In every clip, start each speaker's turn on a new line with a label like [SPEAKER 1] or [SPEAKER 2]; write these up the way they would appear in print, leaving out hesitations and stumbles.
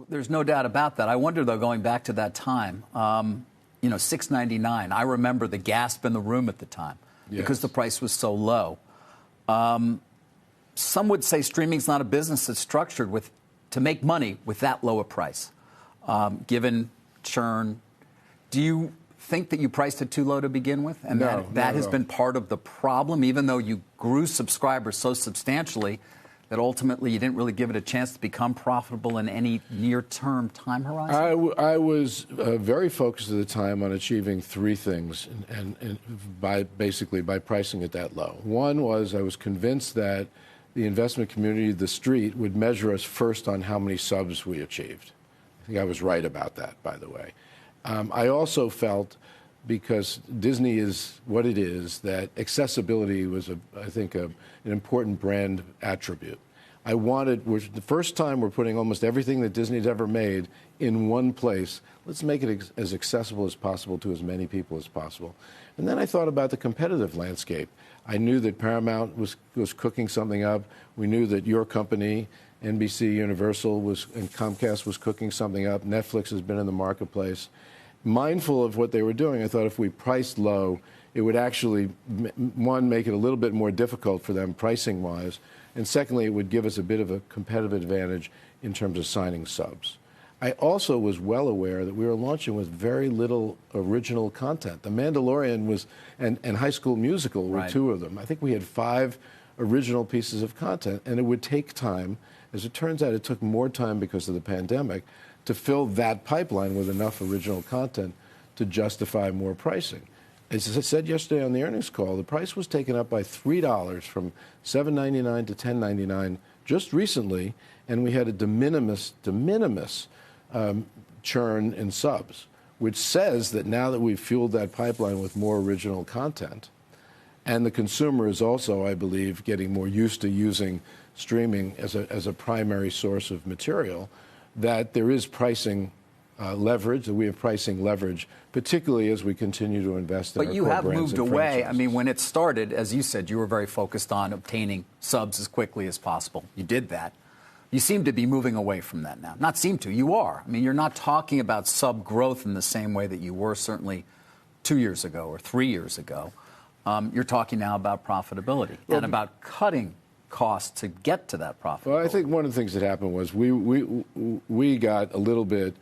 [SPEAKER 1] There's no doubt about that. I wonder, though, going back to that time, you know, $6.99. I remember the gasp in the room at the time because the price was so low. Some would say streaming's not a business that's structured to make money with that low a price, given churn. Do you think that you priced it too low to begin with, and that has been part of the problem, even though you grew subscribers so substantially that ultimately you didn't really give it a chance to become profitable in any near-term time horizon?
[SPEAKER 2] I was very focused at the time on achieving three things, and basically by pricing it that low. One was I was convinced that the investment community, the street, would measure us first on how many subs we achieved. I think I was right about that, by the way. I also felt, because Disney is what it is, that accessibility was, I think, an important brand attribute. I wanted, the first time we're putting almost everything that Disney's ever made in one place. Let's make it as accessible as possible to as many people as possible. And then I thought about the competitive landscape. I knew that Paramount was cooking something up. We knew that your company, NBC Universal, and Comcast was cooking something up. Netflix has been in the marketplace. Mindful of what they were doing, I thought if we priced low, it would actually, one, make it a little bit more difficult for them pricing-wise, and secondly, it would give us a bit of a competitive advantage in terms of signing subs. I also was well aware that we were launching with very little original content. The Mandalorian and High School Musical were two of them. I think we had 5 original pieces of content, and it would take time. As it turns out, it took more time because of the pandemic to fill that pipeline with enough original content to justify more pricing. As I said yesterday on the earnings call, the price was taken up by $3 from $7.99 to $10.99 just recently, and we had a de minimis churn in subs, which says that now that we've fueled that pipeline with more original content, and the consumer is also, I believe, getting more used to using streaming as a primary source of material, that there is pricing leverage, that we have pricing leverage, particularly as we continue to invest in our core brands and franchises. But you have moved away. I
[SPEAKER 1] mean, when it started, as you said, you were very focused on obtaining subs as quickly as possible. You did that. You seem to be moving away from that now. Not seem to, you are. I mean, you're not talking about sub growth in the same way that you were certainly 2 years ago or 3 years ago. You're talking now about profitability and about cutting costs to get to that profitability.
[SPEAKER 2] Well, I think one of the things that happened was we got a little bit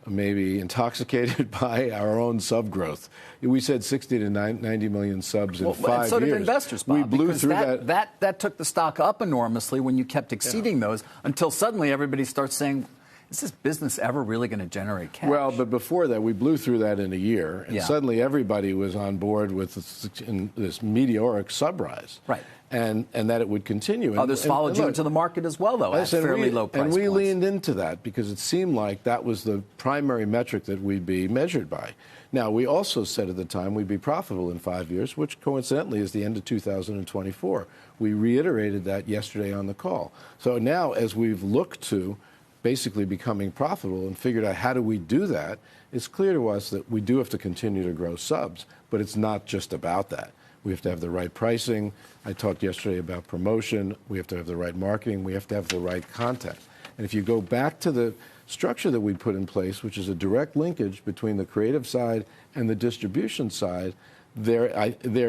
[SPEAKER 2] maybe intoxicated by our own sub growth. We said 60 to 90 million subs in 5 years.
[SPEAKER 1] And so did investors, Bob.
[SPEAKER 2] We blew through that.
[SPEAKER 1] That took the stock up enormously when you kept exceeding those, until suddenly everybody starts saying, is this business ever really going to generate cash?
[SPEAKER 2] Well, but before that, we blew through that in a year, and suddenly everybody was on board with this meteoric sub rise.
[SPEAKER 1] Right.
[SPEAKER 2] And that it would continue.
[SPEAKER 1] Others followed you into the market as well, though, at fairly low price
[SPEAKER 2] points. And we
[SPEAKER 1] points.
[SPEAKER 2] leaned into that because it seemed like that was the primary metric that we'd be measured by. Now, we also said at the time we'd be profitable in 5 years, which coincidentally is the end of 2024. We reiterated that yesterday on the call. So now, as we've looked to basically becoming profitable and figured out how do we do that, it's clear to us that we do have to continue to grow subs, but it's not just about that. We have to have the right pricing. I talked yesterday about promotion. We have to have the right marketing. We have to have the right content. And if you go back to the structure that we put in place, which is a direct linkage between the creative side and the distribution side, there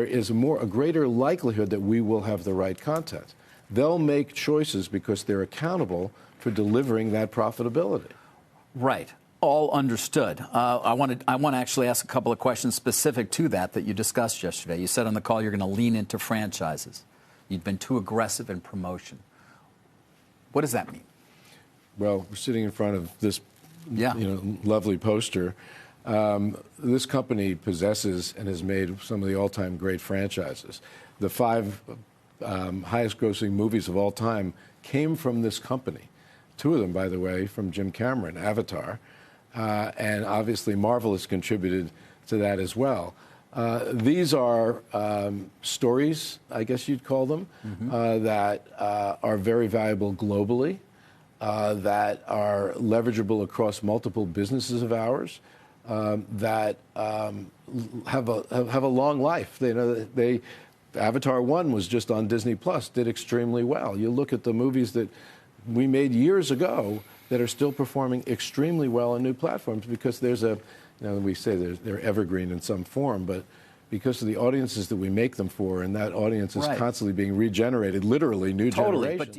[SPEAKER 2] is a greater likelihood that we will have the right content. They'll make choices because they're accountable for delivering that profitability.
[SPEAKER 1] Right. All understood. I want to actually ask a couple of questions specific to that you discussed yesterday. You said on the call you're going to lean into franchises. You've been too aggressive in promotion. What does that mean?
[SPEAKER 2] Well, we're sitting in front of this lovely poster. This company possesses and has made some of the all-time great franchises. The 5 highest-grossing movies of all time came from this company. 2 of them, by the way, from Jim Cameron, Avatar. And obviously Marvel has contributed to that as well. These are stories, I guess you'd call them, that are very valuable globally, that are leverageable across multiple businesses of ours, that have a long life. Avatar 1 was just on Disney Plus, did extremely well. You look at the movies that we made years ago that are still performing extremely well on new platforms because there's a, we say they're evergreen in some form, but because of the audiences that we make them for, and that audience is constantly being regenerated, literally new generations.